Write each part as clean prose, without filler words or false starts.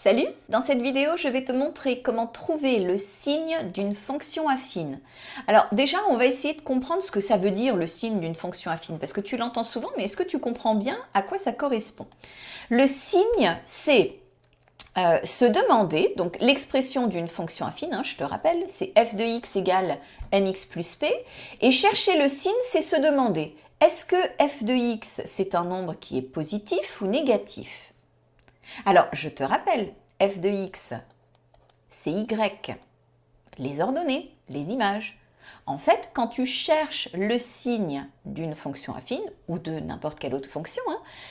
Salut! Dans cette vidéo, je vais te montrer comment trouver le signe d'une fonction affine. Alors déjà, on va essayer de comprendre ce que ça veut dire le signe d'une fonction affine, parce que tu l'entends souvent, mais est-ce que tu comprends bien à quoi ça correspond? Le signe, c'est se demander, donc l'expression d'une fonction affine, je te rappelle, c'est f de x égale mx plus p, et chercher le signe, c'est se demander, est-ce que f de x, c'est un nombre qui est positif ou négatif? Alors, je te rappelle, f de x, c'est y, les ordonnées, les images. En fait, quand tu cherches le signe d'une fonction affine, ou de n'importe quelle autre fonction,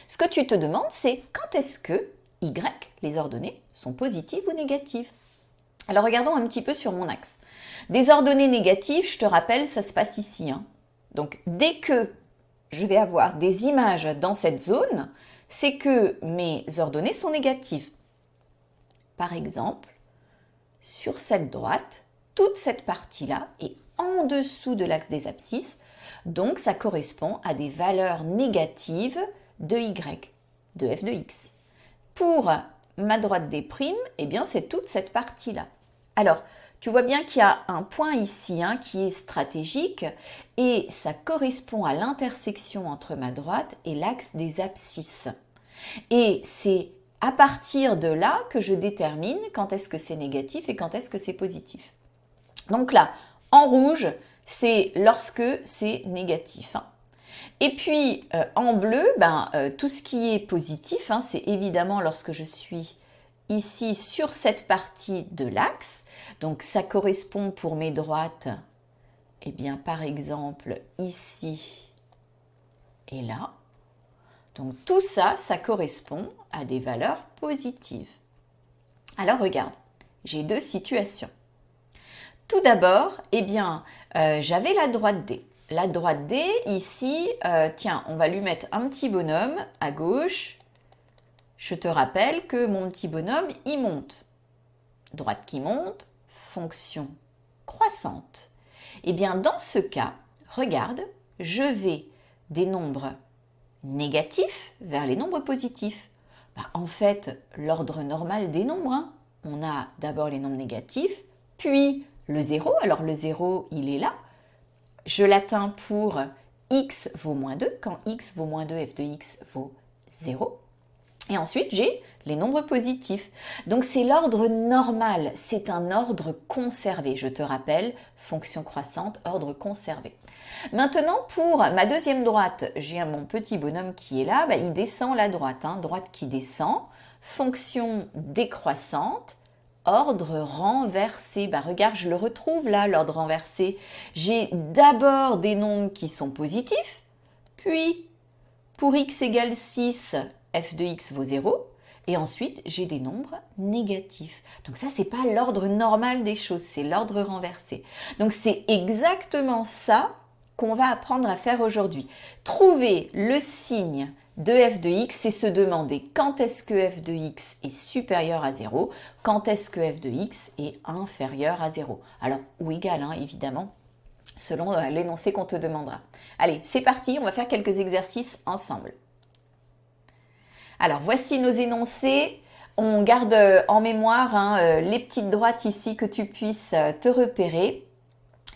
ce que tu te demandes, c'est quand est-ce que y, les ordonnées, sont positives ou négatives. Alors, regardons un petit peu sur mon axe. Des ordonnées négatives, je te rappelle, ça se passe ici. Donc, dès que je vais avoir des images dans cette zone, c'est que mes ordonnées sont négatives. Par exemple, sur cette droite, toute cette partie-là est en dessous de l'axe des abscisses, donc ça correspond à des valeurs négatives de y, de f de x. Pour ma droite des primes, eh bien c'est toute cette partie-là. Alors, tu vois bien qu'il y a un point ici qui est stratégique et ça correspond à l'intersection entre ma droite et l'axe des abscisses. Et c'est à partir de là que je détermine quand est-ce que c'est négatif et quand est-ce que c'est positif. Donc là, en rouge, c'est lorsque c'est négatif. Et puis en bleu, tout ce qui est positif, c'est évidemment lorsque je suis ici sur cette partie de l'axe. Donc ça correspond pour mes droites, eh bien par exemple ici et là. Donc tout ça, ça correspond à des valeurs positives. Alors regarde, j'ai deux situations. Tout d'abord, eh bien, j'avais la droite D. La droite D, ici, tiens, on va lui mettre un petit bonhomme à gauche. Je te rappelle que mon petit bonhomme, il monte. Droite qui monte, fonction croissante. Eh bien, dans ce cas, regarde, je vais des nombres négatifs vers les nombres positifs. En fait, l'ordre normal des nombres, on a d'abord les nombres négatifs, puis le 0. Alors le 0, il est là. Je l'atteins pour x vaut moins 2. Quand x vaut moins 2, f de x vaut 0. Et ensuite, j'ai les nombres positifs. Donc c'est l'ordre normal, c'est un ordre conservé. Je te rappelle, fonction croissante, ordre conservé. Maintenant, pour ma deuxième droite, j'ai mon petit bonhomme qui est là, il descend la droite, droite qui descend, fonction décroissante, ordre renversé. Regarde, je le retrouve là, l'ordre renversé. J'ai d'abord des nombres qui sont positifs, puis pour x égale 6, f de x vaut 0, et ensuite j'ai des nombres négatifs. Donc ça, c'est pas l'ordre normal des choses, c'est l'ordre renversé. Donc c'est exactement ça qu'on va apprendre à faire aujourd'hui. Trouver le signe de f de x, c'est se demander quand est-ce que f de x est supérieur à 0, quand est-ce que f de x est inférieur à 0. Alors, ou égal, évidemment, selon l'énoncé qu'on te demandera. Allez, c'est parti, on va faire quelques exercices ensemble. Alors, voici nos énoncés. On garde en mémoire les petites droites ici que tu puisses te repérer.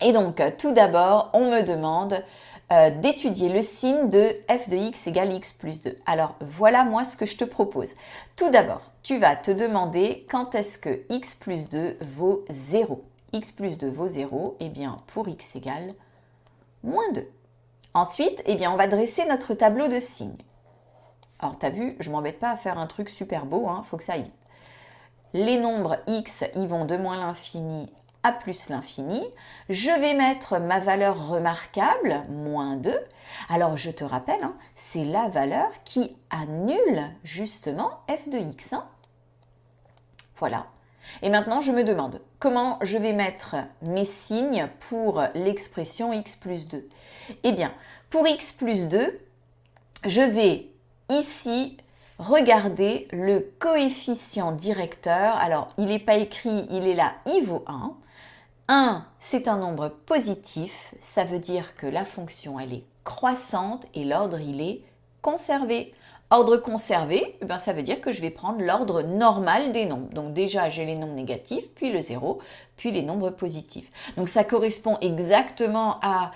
Et donc, tout d'abord, on me demande d'étudier le signe de f de x égale x plus 2. Alors, voilà moi ce que je te propose. Tout d'abord, tu vas te demander quand est-ce que x plus 2 vaut 0. X plus 2 vaut 0, eh bien, pour x égale moins 2. Ensuite, eh bien, on va dresser notre tableau de signes. Alors, tu as vu, je ne m'embête pas à faire un truc super beau, faut que ça aille vite. Les nombres x, ils vont de moins l'infini à plus l'infini. Je vais mettre ma valeur remarquable, moins 2. Alors, je te rappelle, c'est la valeur qui annule justement f de x. Voilà. Et maintenant, je me demande comment je vais mettre mes signes pour l'expression x plus 2. Eh bien, pour x plus 2, je vais ici regarder le coefficient directeur. Alors, il n'est pas écrit, il est là, il vaut 1. 1, c'est un nombre positif, ça veut dire que la fonction, elle est croissante et l'ordre, il est conservé. Ordre conservé, eh bien, ça veut dire que je vais prendre l'ordre normal des nombres. Donc déjà, j'ai les nombres négatifs, puis le 0, puis les nombres positifs. Donc ça correspond exactement à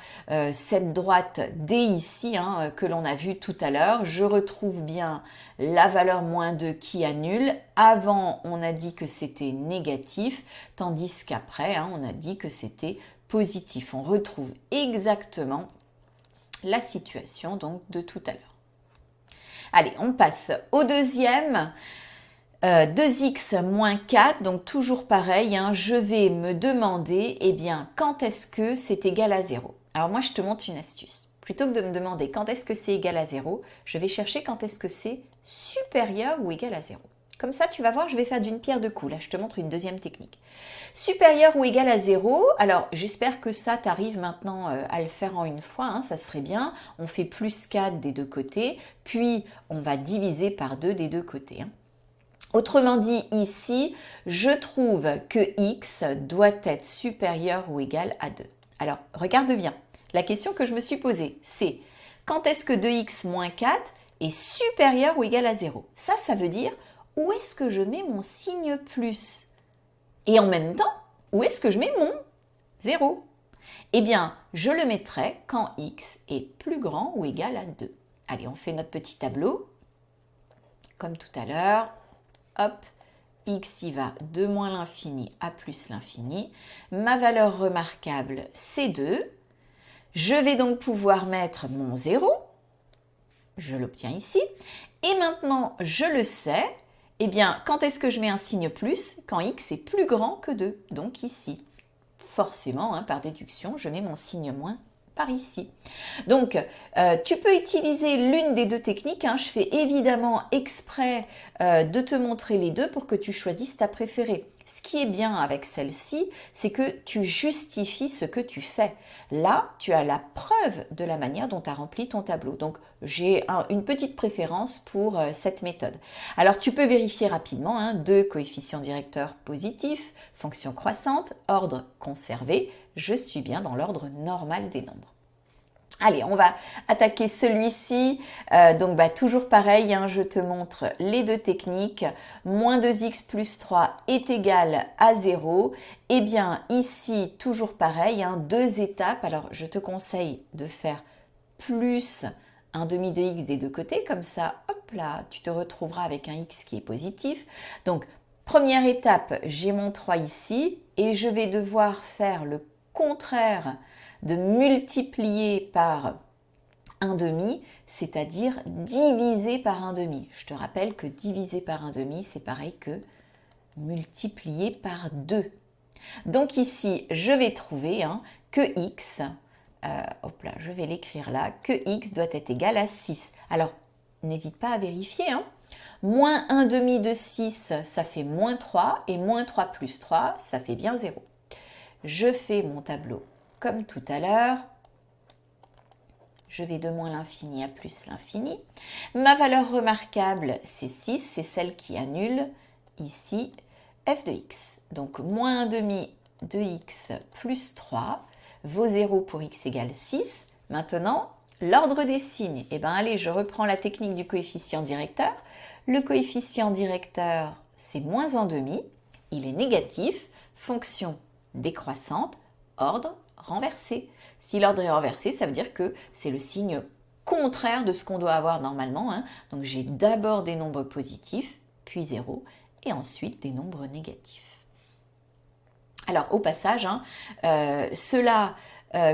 cette droite D ici, hein, que l'on a vu tout à l'heure. Je retrouve bien la valeur moins 2 qui annule. Avant, on a dit que c'était négatif, tandis qu'après, hein, on a dit que c'était positif. On retrouve exactement la situation donc de tout à l'heure. Allez, on passe au deuxième. 2x moins 4, donc toujours pareil, hein, je vais me demander, eh bien, quand est-ce que c'est égal à 0? Alors moi, je te montre une astuce. Plutôt que de me demander quand est-ce que c'est égal à 0, je vais chercher quand est-ce que c'est supérieur ou égal à 0. Comme ça, tu vas voir, je vais faire d'une pierre deux coups. Là, je te montre une deuxième technique. Supérieur ou égal à 0, alors j'espère que ça t'arrive maintenant à le faire en une fois, hein, ça serait bien. On fait plus 4 des deux côtés, puis on va diviser par 2 des deux côtés. Hein. Autrement dit, ici, je trouve que x doit être supérieur ou égal à 2. Alors, regarde bien. La question que je me suis posée, c'est quand est-ce que 2x moins 4 est supérieur ou égal à 0? Ça veut dire où est-ce que je mets mon signe plus? Et en même temps, où est-ce que je mets mon 0? Eh bien, je le mettrai quand x est plus grand ou égal à 2. Allez, on fait notre petit tableau. Comme tout à l'heure. Hop, x y va de moins l'infini à plus l'infini. Ma valeur remarquable, c'est 2. Je vais donc pouvoir mettre mon 0. Je l'obtiens ici. Et maintenant, je le sais. Eh bien, quand est-ce que je mets un signe plus? Quand x est plus grand que 2, donc ici. Forcément, hein, par déduction, je mets mon signe moins par ici. Donc, tu peux utiliser l'une des deux techniques. Hein. Je fais évidemment exprès de te montrer les deux pour que tu choisisses ta préférée. Ce qui est bien avec celle-ci, c'est que tu justifies ce que tu fais. Là, tu as la preuve de la manière dont tu as rempli ton tableau. Donc, j'ai une petite préférence pour cette méthode. Alors, tu peux vérifier rapidement, hein, 2 coefficients directeurs positifs, fonction croissante, ordre conservé. Je suis bien dans l'ordre normal des nombres. Allez, on va attaquer celui-ci. Donc, toujours pareil, hein, je te montre les deux techniques. Moins 2x plus 3 est égal à 0. Eh bien, ici, toujours pareil, hein, deux étapes. Alors, je te conseille de faire plus un demi de x des deux côtés. Comme ça, hop là, tu te retrouveras avec un x qui est positif. Donc, première étape, j'ai mon 3 ici et je vais devoir faire le contraire de multiplier par un demi, c'est-à-dire diviser par un demi. Je te rappelle que diviser par un demi, c'est pareil que multiplier par 2. Donc ici, je vais trouver que x, hop là, je vais l'écrire là, que x doit être égal à 6. Alors, n'hésite pas à vérifier. Moins 1 demi de 6, ça fait moins 3, et moins 3 plus 3, ça fait bien 0. Je fais mon tableau comme tout à l'heure. Je vais de moins l'infini à plus l'infini. Ma valeur remarquable, c'est 6, c'est celle qui annule ici f de x. Donc, moins 1 demi de x plus 3, vaut 0 pour x égale 6. Maintenant, l'ordre des signes. Eh bien, allez, je reprends la technique du coefficient directeur. Le coefficient directeur, c'est moins 1 demi. Il est négatif, fonction décroissante, ordre renversé. Si l'ordre est renversé, ça veut dire que c'est le signe contraire de ce qu'on doit avoir normalement. Hein. Donc j'ai d'abord des nombres positifs, puis 0, et ensuite des nombres négatifs. Alors au passage, cela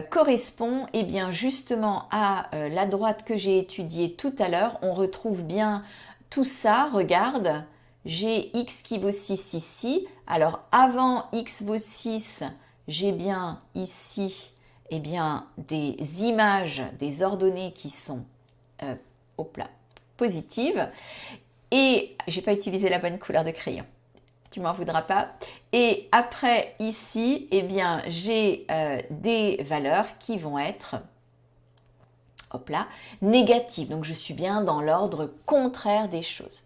correspond eh bien, justement à la droite que j'ai étudiée tout à l'heure. On retrouve bien tout ça, regarde, j'ai x qui vaut 6 ici. Alors avant x vaut 6, j'ai bien ici eh bien, des images, des ordonnées qui sont positives. Et je n'ai pas utilisé la bonne couleur de crayon. Tu m'en voudras pas. Et après, ici, eh bien, j'ai des valeurs qui vont être négatives. Donc, je suis bien dans l'ordre contraire des choses.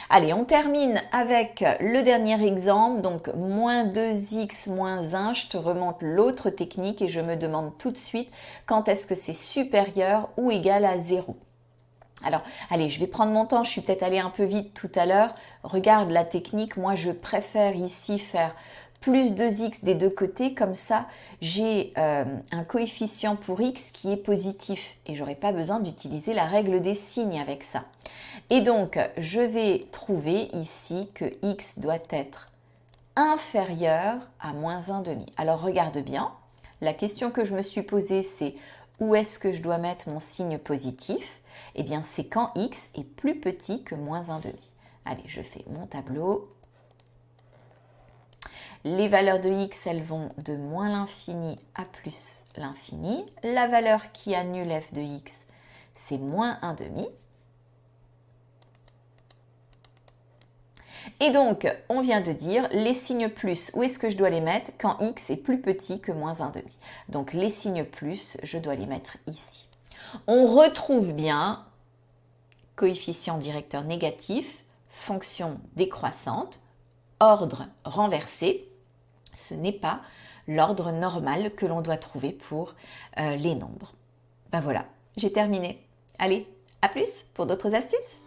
Allez, on termine avec le dernier exemple, donc moins 2x moins 1, je te remonte l'autre technique et je me demande tout de suite quand est-ce que c'est supérieur ou égal à 0. Alors, allez, je vais prendre mon temps, je suis peut-être allée un peu vite tout à l'heure. Regarde la technique, moi je préfère ici faire plus 2x des deux côtés, comme ça j'ai un coefficient pour x qui est positif et j'aurai pas besoin d'utiliser la règle des signes avec ça. Et donc, je vais trouver ici que x doit être inférieur à moins 1,5. Alors regarde bien, la question que je me suis posée c'est où est-ce que je dois mettre mon signe positif? Eh bien c'est quand x est plus petit que moins 1,5. Allez, je fais mon tableau. Les valeurs de x, elles vont de moins l'infini à plus l'infini. La valeur qui annule f de x, c'est moins 1,5. Et donc, on vient de dire, les signes plus, où est-ce que je dois les mettre quand x est plus petit que moins 1,5? Donc, les signes plus, je dois les mettre ici. On retrouve bien coefficient directeur négatif, fonction décroissante, ordre renversé. Ce n'est pas l'ordre normal que l'on doit trouver pour les nombres. Ben voilà, j'ai terminé. Allez, à plus pour d'autres astuces.